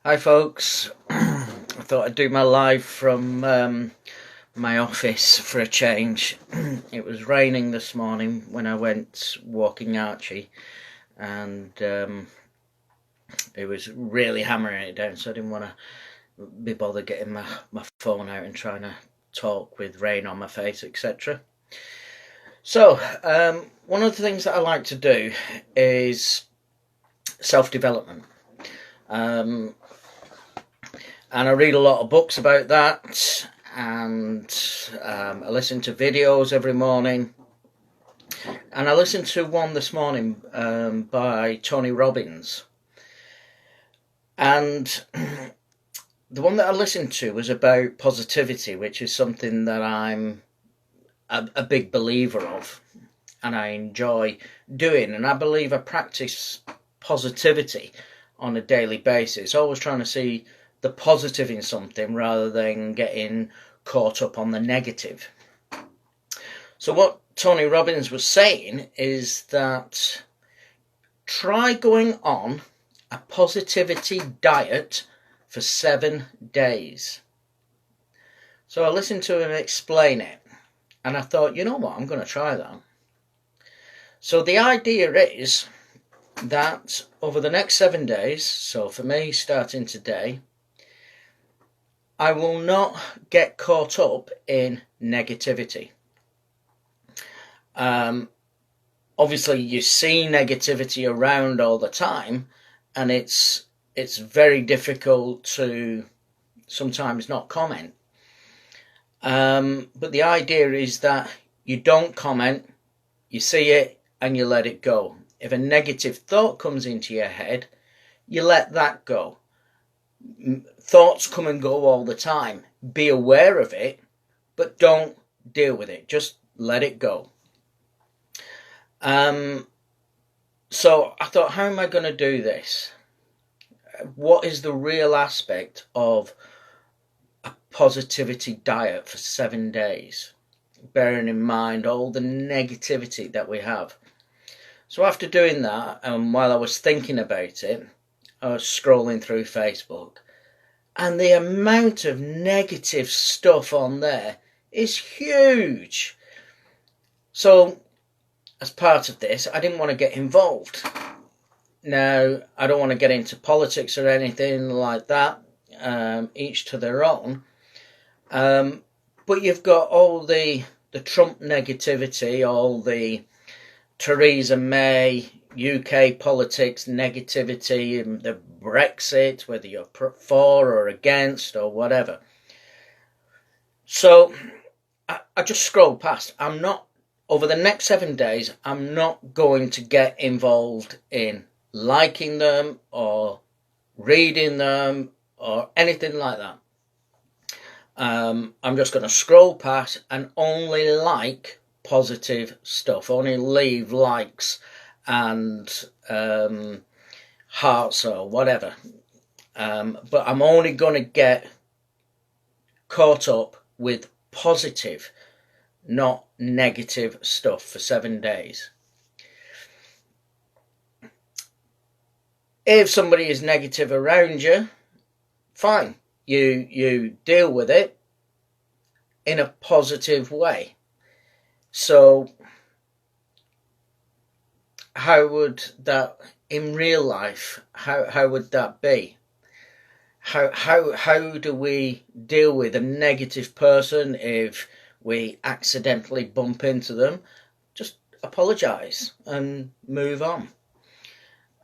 Hi folks, I thought I'd do my live from my office for a change. It was raining this morning when I went walking Archie, and it was really hammering it down, so I didn't want to be bothered getting my phone out and trying to talk with rain on my face, etc. So one of the things that I like to do is self-development. And I read a lot of books about that, and I listen to videos every morning. And I listened to one this morning by Tony Robbins. And the one that I listened to was about positivity, which is something that I'm a big believer of, and I enjoy doing. And I believe I practice positivity on a daily basis, always trying to see the positive in something rather than getting caught up on the negative. So what Tony Robbins was saying is that try going on a positivity diet for 7 days. So I listened to him explain it, and I thought, you know what, I'm going to try that. So the idea is that over the next 7 days, so for me starting today, I will not get caught up in negativity. Obviously, you see negativity around all the time, and it's very difficult to sometimes not comment. But the idea is that you don't comment, you see it, and you let it go. If a negative thought comes into your head, you let that go. Thoughts come and go all the time. Be aware of it, but don't deal with it. Just let it go. So I thought, how am I going to do this? What is the real aspect of a positivity diet for 7 days? Bearing in mind all the negativity that we have. So after doing that, and while I was thinking about it, I was scrolling through Facebook, and the amount of negative stuff on there is huge. So as part of this, I didn't want to get involved. Now, I don't want to get into politics or anything like that, each to their own. But you've got all the Trump negativity, all the Theresa May, UK politics negativity, and the Brexit, whether you're for or against or whatever. So I just scrolled past. Over the next 7 days, I'm not going to get involved in liking them or reading them or anything like that. I'm just going to scroll past and only like positive stuff, only leave likes and hearts or whatever. But I'm only going to get caught up with positive, not negative stuff for 7 days. If somebody is negative around you, fine. You deal with it in a positive way. So how would that in real life, how would that be? How do we deal with a negative person if we accidentally bump into them? Just apologise and move on.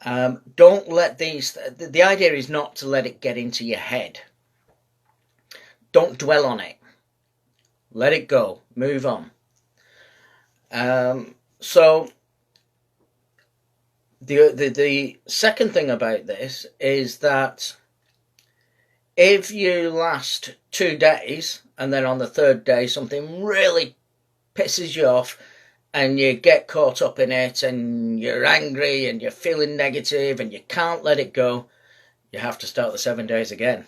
Don't let the idea is not to let it get into your head. Don't dwell on it. Let it go. Move on. So the second thing about this is that if you last 2 days and then on the third day something really pisses you off and you get caught up in it and you're angry and you're feeling negative and you can't let it go, you have to start the 7 days again.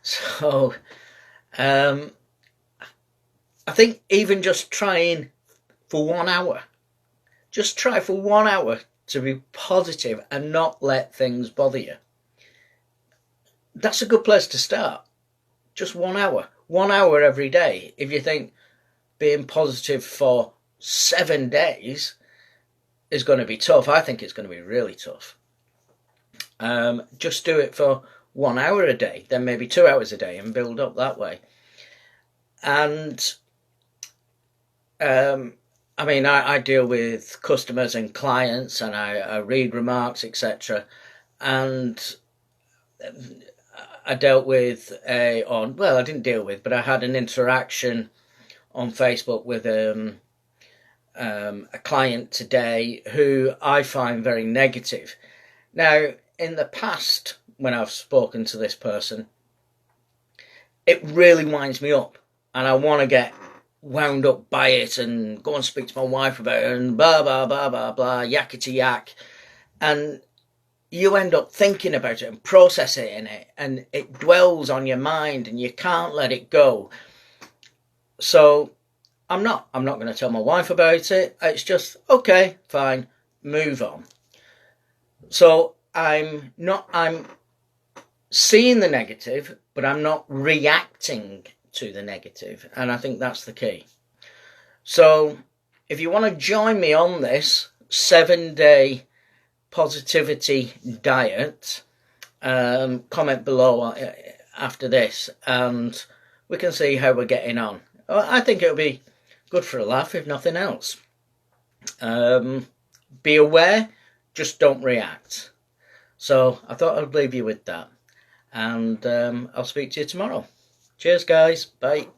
So I think even just trying for 1 hour, just try for 1 hour to be positive and not let things bother you. that's a good place to start. Just 1 hour. 1 hour every day. If you think being positive for 7 days is going to be tough, I think it's going to be really tough. Just do it for 1 hour a day, then maybe 2 hours a day, and build up that way. And I mean, I deal with customers and clients, and I read remarks, etc. And I dealt with I didn't deal with, but I had an interaction on Facebook with a client today who I find very negative. Now, in the past, when I've spoken to this person, it really winds me up, and I want to get wound up by it and go and speak to my wife about it and blah blah blah blah blah, yakety yak, and you end up thinking about it and processing it, and it dwells on your mind and you can't let it go. So I'm not going to tell my wife about it. It's just, okay, fine, move on. So I'm seeing the negative, but I'm not reacting to the negative, and I think that's the key. So if you want to join me on this 7-day positivity diet, comment below after this, and we can see how we're getting on. I think it'll be good for a laugh, if nothing else. Be aware, just don't react. So I thought I'd leave you with that, and I'll speak to you tomorrow. Cheers, guys. Bye.